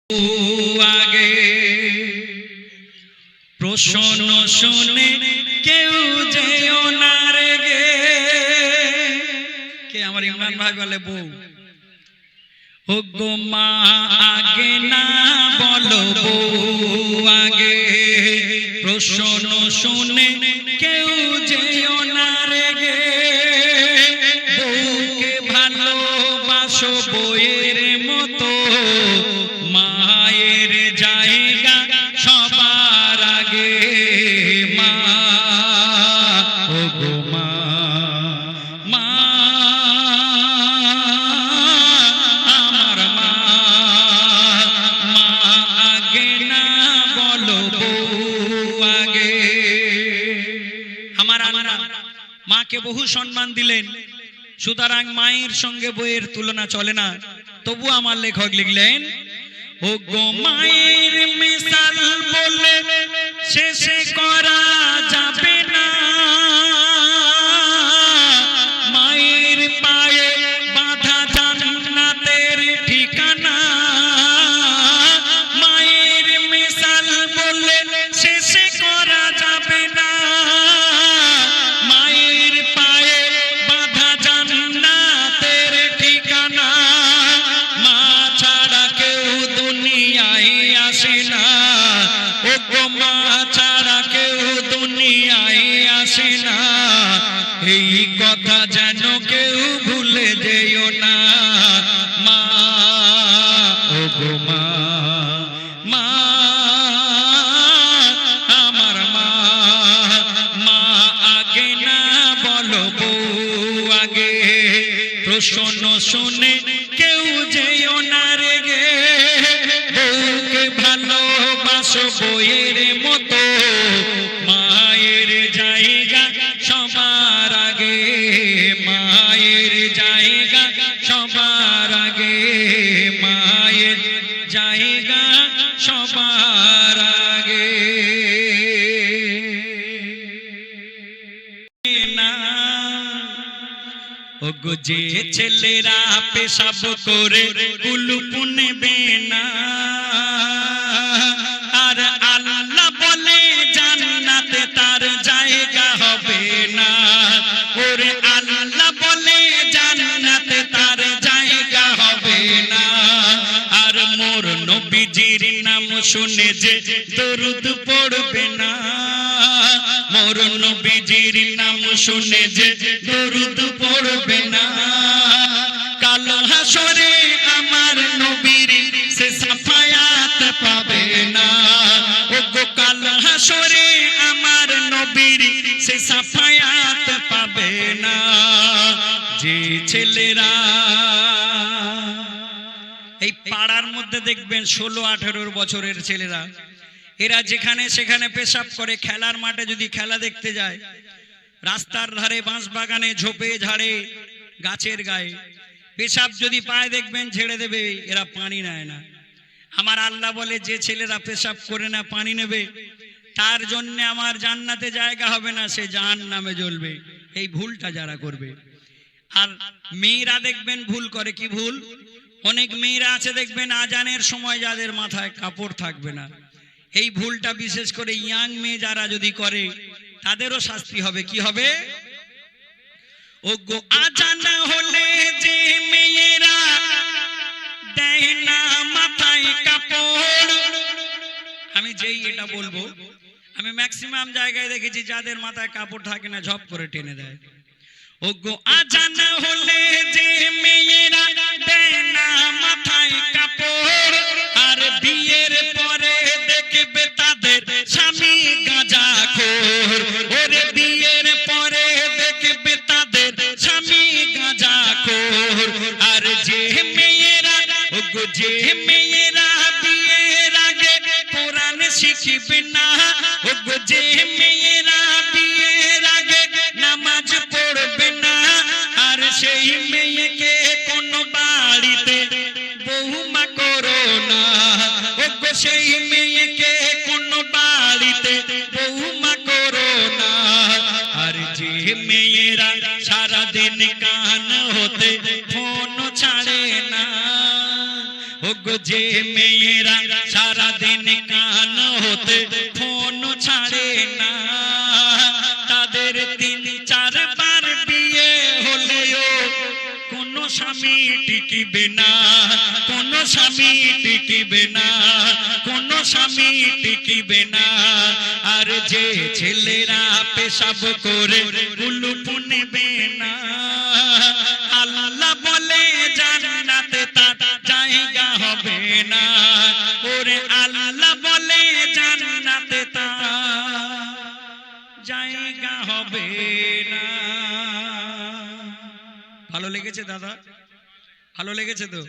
আগে প্রশ্ন শুনে কেউ যেও না রেগে। কে আমার ইমরান ভাই বলে বউ, ও গো মা আগে না বলো বউ আগে, প্রশ্ন শুনে কেউ যেও না রেগে। বউকে ভালোবাসো বইয়ের মতো, মায়ের জায়গা সবার আগে। মা ও গো মা, মা আমার মা, মা আগে না বলো বউ আগে। আমার আল্লাহ মাকে বহু সম্মান দিলেন, সুতরাং মায়ের সঙ্গে বইয়ের তুলনা চলে না। তবু আমার লেখক লিখলেন, ও গো মায়ের মিসাল বলে শেষে করা যাবে না, মায়ের পায়ে বাঁধা জান্নাতের ঠিকানা। মায়ের মিসাল বলে শেষে করা যাবে না, মায়ের পায়ে বাঁধা জান্নাতের ঠিকানা। মা ছাড়া কেউ দুনিয়ায় আসে না, ও গো মা ছাড়া কেউ দুনিয়ায় আসে না। এই কথা যেন কেউ ভুলে যেও না। মা ও গো মা, মা আমার মা, মা আগে না বলো বউ আগে, প্রশ্ন শুনে কেউ যেও না রেগে। বউকে ভালোবাসো বইয়ের মতো, মায়ের জায়গা সবার আগে। মায়ের জায়গা সবার আগে, মায়ের জায়গা সবার আগে। না ও গো যে ছেলেরা পেশাব করে কুলুপ নেবে না, আর আল্লাহ বলে জান্নাতে তার জায়গা হবে না। ওরে আল্লাহ বলে জান্নাতে তার জায়গা হবে না। আর মোর নবীজির নাম শুনে যে দরুদ পড়বে না, মোর নবীজির নাম শুনে যে দরুদ পড়বে না, কাল হাসরে আমার নবীর সে সাফায়াত পাবে না। ও গো কাল হাসরে আমার নবীর সে সাফায়াত পাবে না। যে ছেলেরা এই পাড়ার মধ্যে দেখবেন 16-18 বছরের ছেলেরা, এরা যেখানে সেখানে পেশাব করে, খেলার মাঠে যদি খেলা দেখতে যায়, রাস্তার ধারে বাঁশ বাগানে ঝোপে ঝাড়ে গাছের গায়ে পেশাব যদি পায় দেখবেন ছেড়ে দেবে, এরা পানি নেয় না। আমার আল্লাহ বলে যে ছেলেরা পেশাব করে না পানি নেবে, তার জন্য আমার জান্নাতে জায়গা হবে না, সে জাহান্নামে জ্বলবে। এই ভুলটা যারা করবে। আর মেয়েরা দেখবেন ভুল করে, কি ভুল? অনেক মেয়েরা আছে দেখবেন আজানের সময় যাদের মাথায় কাপড় থাকবে না। এই ভুলটা বিশেষ করে ইয়াং মেয়ে যারা যদি করে তাদেরও শাস্তি হবে। কি হবে? ও গো আজান হলে যে মেয়েরা দেয় না মাথায় কাপড়, আমি যেই এটা বলবো, আমি ম্যাক্সিমাম জায়গায় দেখেছি যাদের মাথায় কাপড় থাকে না ঝপ করে টেনে দেয়। ও গো আজান হলে যে মেয়েরা দেয় না মাথায় কাপড়, আর বিয়ের পরে দেখবে তাদের স্বামী গাঁজাখোর। ওরে বিয়ের পরে দেখবে তাদের স্বামী গাঁজাখোর। আর যে মেয়েরা, ও গো যে মেয়েরা বিয়ের আগে কোরআন শিখবে না, ও গো যে মেয়েরা বিয়ের আগে নামাজ পড়বে না, আর সেই মেয়েকে কোন বাড়িতে বৌমা করো না। ও গো সেই মেয়েকে কোন বাড়িতে বৌমা করো না। আর যে মেয়েরা সারাদিন কান হতে ফোন ছাড়ে না, ও ওগো যে মেয়েরা সারাদিন কান হতে ফোন ছাড়ে না, তাদের 3-4 বার বিয়ে হলেও কোন স্বামী টিকিবে না, কোন স্বামী টিকিবে না, কোন স্বামী টিকিবে না। আর যে ছেলেরা পেশাব করে কুলুপ নেবে না, আল্লাহ বলে জান্নাতে তার জায়গা হবে না, ওরে আল্লাহ বলে জান্নাতে তার জায়গা হবে না। ভালো লেগেছে দাদা? ভালো লেগেছে তো?